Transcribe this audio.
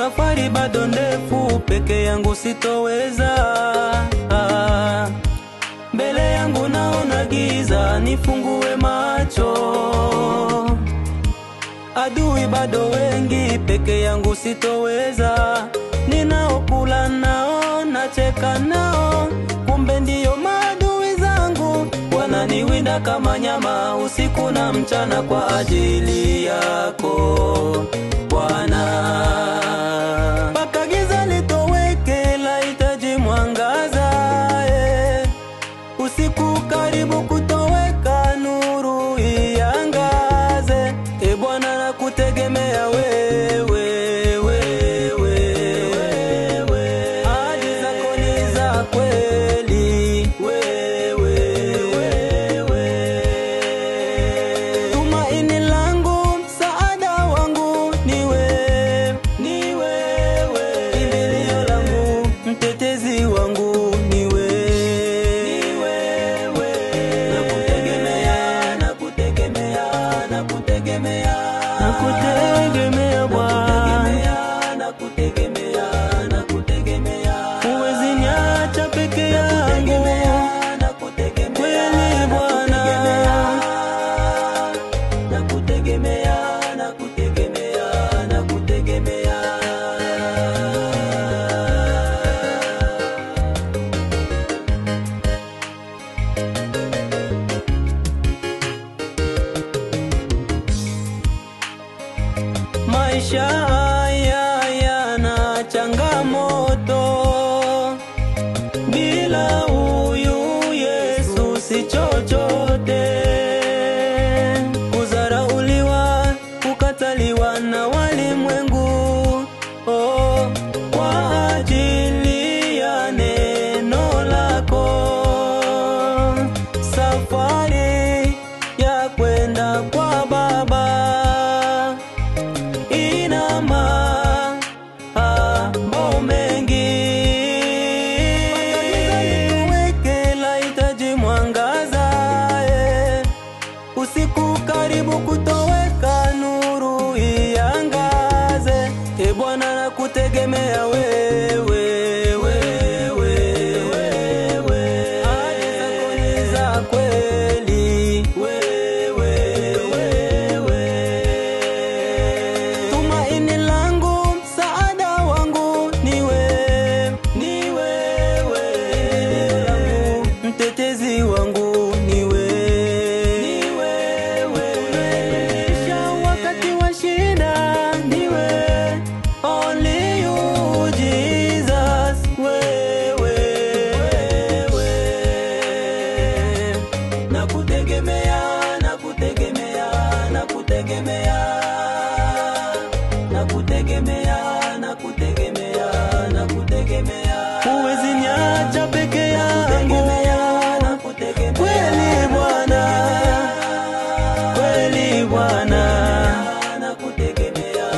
safari bado ndefu, peke yangu sitoweza. Mbele yangu naona giza, nifungue macho. Adui bado wengi, peke yangu sitoweza. Ninaokula nao, nacheka nao, kumbe ndio maadui zangu. Wananiwinda kama nyama, usiku na mchana kwa ajili yako Bwana. Mpaka giza litoweke, lahitaji mwangaza. Usiku karibu kutoweka, nuru iangaze. Bwana nakutegemea wewe, ahadi zako ni za kweli, tumaini langu, msaada wangu ni wewe, kimbilio langu, mtetezi wangu ni wewe, nakutegemea Bwana, huwezi niacha peke yangu, kweli Bwana, nakutegemea. Maisha haya yana changamoto, bila huyu Yesu si chochote. Kudharauliwa, kukataliwa na walimwengu, kwa ajili ya neno lako. Safari ya kwenda kwa Baba ina mambo mengi. Weke lahitaji mwangaza, usiku karibu kutoweka, nuru iangaze. Bwana nakutegemea wewe, ahadi zako ni za kweli, tumaini langu, msaada wangu ni wewe, mtetezi wangu ni wewe, wakati wa shida ni wewe, only you Jesus, wewe, nakutegemea. Huwezi niacha peke yangu, kweli Bwana, nakutegemea.